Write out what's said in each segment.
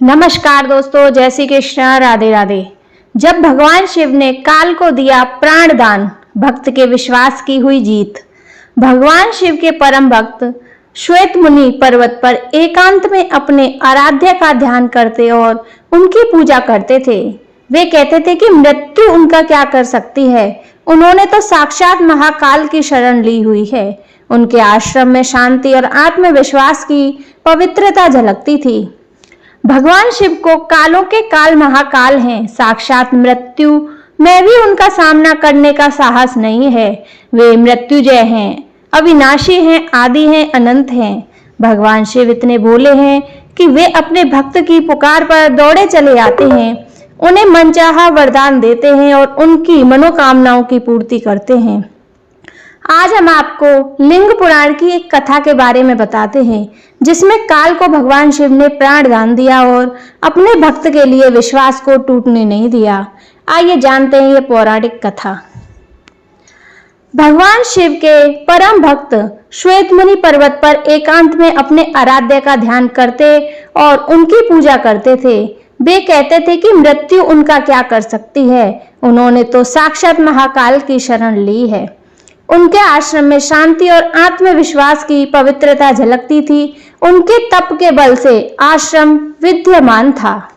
नमस्कार दोस्तों, जय श्री कृष्ण, राधे राधे। जब भगवान शिव ने काल को दिया प्राण दान, भक्त के विश्वास की हुई जीत। भगवान शिव के परम भक्त श्वेत मुनि पर्वत पर एकांत में अपने आराध्य का ध्यान करते और उनकी पूजा करते थे। वे कहते थे कि मृत्यु उनका क्या कर सकती है, उन्होंने तो साक्षात महाकाल की शरण ली हुई है। उनके आश्रम में शांति और आत्मविश्वास की पवित्रता झलकती थी। भगवान शिव को कालों के काल महाकाल हैं, साक्षात मृत्यु में भी उनका सामना करने का साहस नहीं है। वे मृत्युजय हैं, अविनाशी हैं, आदि हैं, अनंत हैं। भगवान शिव इतने भोले हैं कि वे अपने भक्त की पुकार पर दौड़े चले आते हैं, उन्हें मनचाहा वरदान देते हैं और उनकी मनोकामनाओं की पूर्ति करते हैं। आज हम आपको लिंग पुराण की एक कथा के बारे में बताते हैं, जिसमें काल को भगवान शिव ने प्राण दान दिया और अपने भक्त के लिए विश्वास को टूटने नहीं दिया। आइए जानते हैं ये पौराणिक कथा। भगवान शिव के परम भक्त श्वेत मुनि पर्वत पर एकांत में अपने आराध्य का ध्यान करते और उनकी पूजा करते थे। वे कहते थे कि मृत्यु उनका क्या कर सकती है, उन्होंने तो साक्षात महाकाल की शरण ली है। उनके आश्रम में शांति और आत्मविश्वास की पवित्रता झलकती थी। उनके तप के बल से आश्रम विद्यमान था।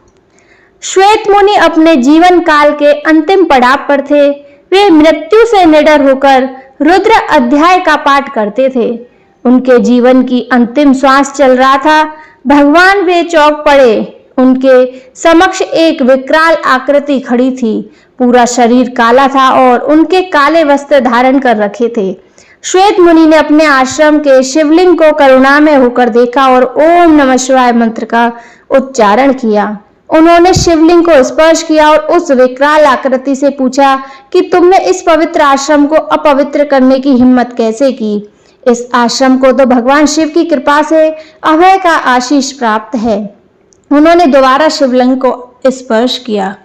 श्वेत मुनि अपने जीवन काल के अंतिम पड़ाव पर थे। वे मृत्यु से निडर होकर रुद्र अध्याय का पाठ करते थे। उनके जीवन की अंतिम श्वास चल रहा था। भगवान वे चौंक पड़े। उनके समक्ष एक विकराल आकृति खड़ी थी। पूरा शरीर काला था और उनके काले वस्त्र धारण कर रखे थे। श्वेत मुनि ने अपने आश्रम के शिवलिंग को करुणामय होकर देखा और ओम नमः शिवाय मंत्र का उच्चारण किया। उन्होंने शिवलिंग को स्पर्श किया और उस विकराल आकृति से पूछा कि तुमने इस पवित्र आश्रम को अपवित्र करने की हिम्मत कैसे की? इस आश्रम को तो भगवान शिव की कृपा से अभय का आशीष प्राप्त है। उन्होंने दोबारा शिवलिंग को स्पर्श किया।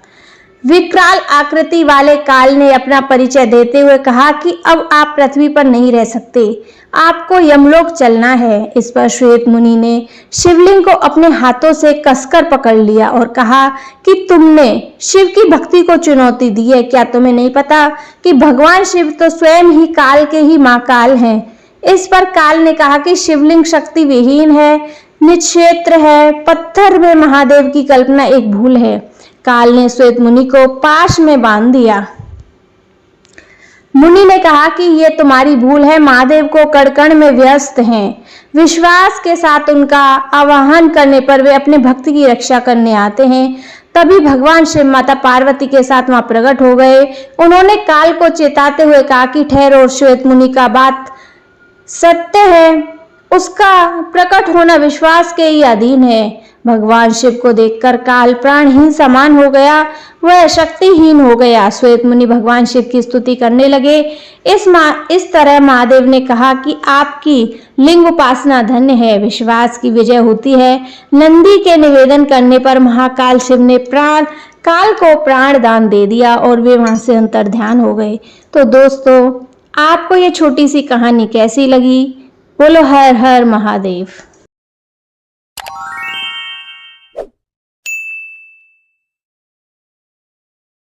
विकराल आकृति वाले काल ने अपना परिचय देते हुए कहा कि अब आप पृथ्वी पर नहीं रह सकते, आपको यमलोक चलना है। इस पर श्वेत मुनि ने शिवलिंग को अपने हाथों से कसकर पकड़ लिया और कहा कि तुमने शिव की भक्ति को चुनौती दी है। क्या तुम्हें नहीं पता कि भगवान शिव तो स्वयं ही काल के ही महाकाल हैं? इस पर काल ने कहा कि शिवलिंग शक्ति विहीन है, निक्षेत्र है, पत्थर में महादेव की कल्पना एक भूल है। काल ने श्वेत मुनि को पाश में बांध दिया। मुनि ने कहा कि ये तुम्हारी भूल है, महादेव को कण-कण में व्यस्त हैं। विश्वास के साथ उनका आवाहन करने पर वे अपने भक्त की रक्षा करने आते हैं। तभी भगवान शिव माता पार्वती के साथ वहां प्रकट हो गए। उन्होंने काल को चेताते हुए कहा कि ठहरो, श्वेत मुनि का बात सत्य है, उसका प्रकट होना विश्वास के ही अधीन है। भगवान शिव को देखकर काल प्राणहीन समान हो गया, वह शक्तिहीन हो गया। श्वेत मुनि भगवान शिव की स्तुति करने लगे। इस तरह महादेव ने कहा कि आपकी लिंग उपासना धन्य है, विश्वास की विजय होती है। नंदी के निवेदन करने पर महाकाल शिव ने काल को प्राण दान दे दिया और वे वहां से अंतर्ध्यान हो गए। तो दोस्तों, आपको ये छोटी सी कहानी कैसी लगी? बोलो हर हर महादेव।